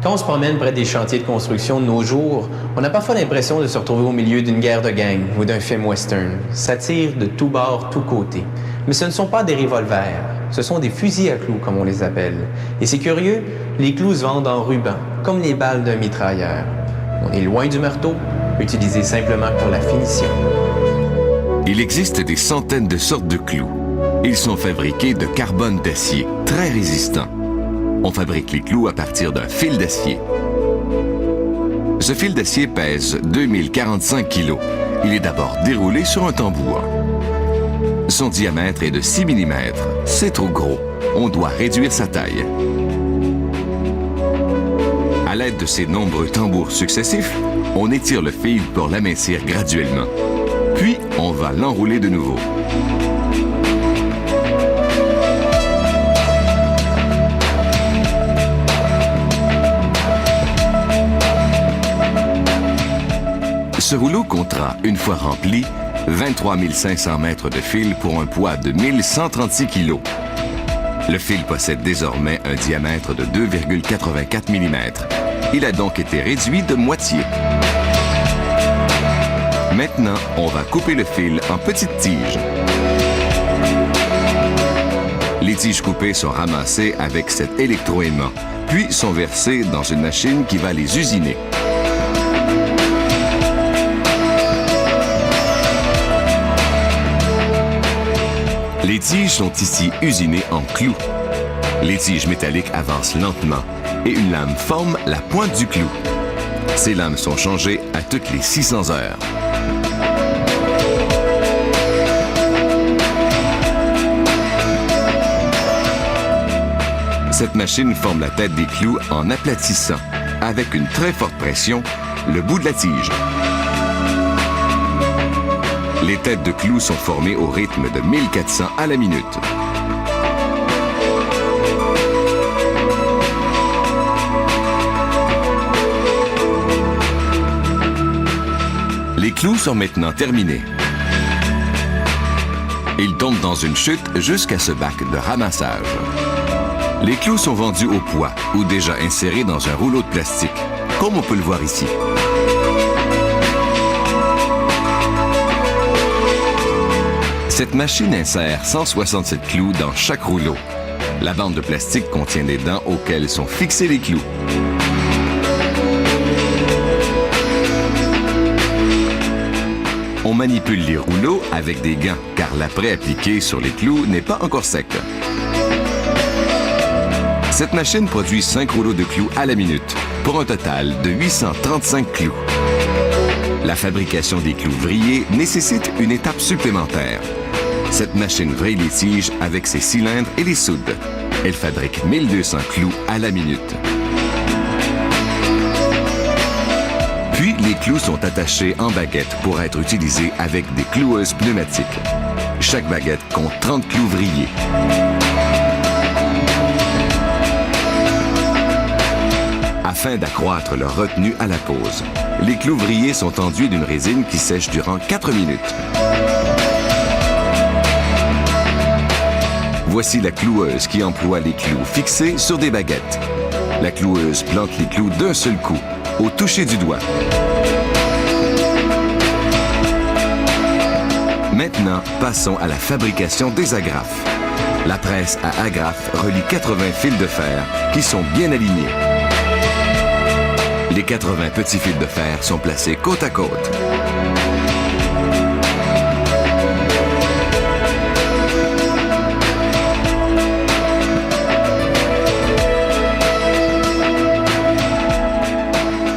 Quand on se promène près des chantiers de construction de nos jours, on a parfois l'impression de se retrouver au milieu d'une guerre de gang ou d'un film western. Ça tire de tous bords, tous côtés. Mais ce ne sont pas des revolvers, ce sont des fusils à clous, comme on les appelle. Et c'est curieux, les clous se vendent en ruban, comme les balles d'un mitrailleur. On est loin du marteau, utilisé simplement pour la finition. Il existe des centaines de sortes de clous. Ils sont fabriqués de carbone d'acier, très résistant. On fabrique les clous à partir d'un fil d'acier. Ce fil d'acier pèse 2045 kg. Il est d'abord déroulé sur un tambour. Son diamètre est de 6 mm. C'est trop gros. On doit réduire sa taille. À l'aide de ces nombreux tambours successifs, on étire le fil pour l'amincir graduellement. Puis, on va l'enrouler de nouveau. Ce rouleau comptera, une fois rempli, 23 500 mètres de fil pour un poids de 1136 kg. Le fil possède désormais un diamètre de 2,84 mm. Il a donc été réduit de moitié. Maintenant, on va couper le fil en petites tiges. Les tiges coupées sont ramassées avec cet électroaimant, puis sont versées dans une machine qui va les usiner. Les tiges sont ici usinées en clous. Les tiges métalliques avancent lentement et une lame forme la pointe du clou. Ces lames sont changées à toutes les 600 heures. Cette machine forme la tête des clous en aplatissant, avec une très forte pression, le bout de la tige. Les têtes de clous sont formées au rythme de 1400 à la minute. Les clous sont maintenant terminés. Ils tombent dans une chute jusqu'à ce bac de ramassage. Les clous sont vendus au poids ou déjà insérés dans un rouleau de plastique, comme on peut le voir ici. Cette machine insère 167 clous dans chaque rouleau. La bande de plastique contient des dents auxquelles sont fixés les clous. On manipule les rouleaux avec des gants, car l'après appliqué sur les clous n'est pas encore sec. Cette machine produit 5 rouleaux de clous à la minute, pour un total de 835 clous. La fabrication des clous vrillés nécessite une étape supplémentaire. Cette machine vrille les tiges avec ses cylindres et les soude. Elle fabrique 1200 clous à la minute. Puis, les clous sont attachés en baguette pour être utilisés avec des cloueuses pneumatiques. Chaque baguette compte 30 clous vrillés. Afin d'accroître leur retenue à la pose, les clous vrillés sont enduits d'une résine qui sèche durant 4 minutes. Voici la cloueuse qui emploie les clous fixés sur des baguettes. La cloueuse plante les clous d'un seul coup, au toucher du doigt. Maintenant, passons à la fabrication des agrafes. La presse à agrafes relie 80 fils de fer qui sont bien alignés. Les 80 petits fils de fer sont placés côte à côte.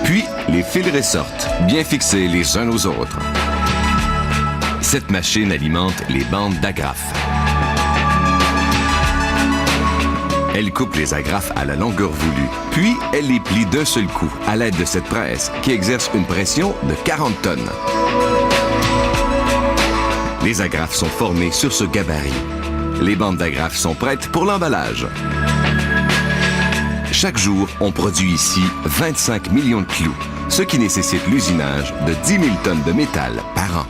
Puis, les fils ressortent, bien fixés les uns aux autres. Cette machine alimente les bandes d'agrafes. Elle coupe les agrafes à la longueur voulue, puis elle les plie d'un seul coup à l'aide de cette presse qui exerce une pression de 40 tonnes. Les agrafes sont formées sur ce gabarit. Les bandes d'agrafes sont prêtes pour l'emballage. Chaque jour, on produit ici 25 millions de clous, ce qui nécessite l'usinage de 10 000 tonnes de métal par an.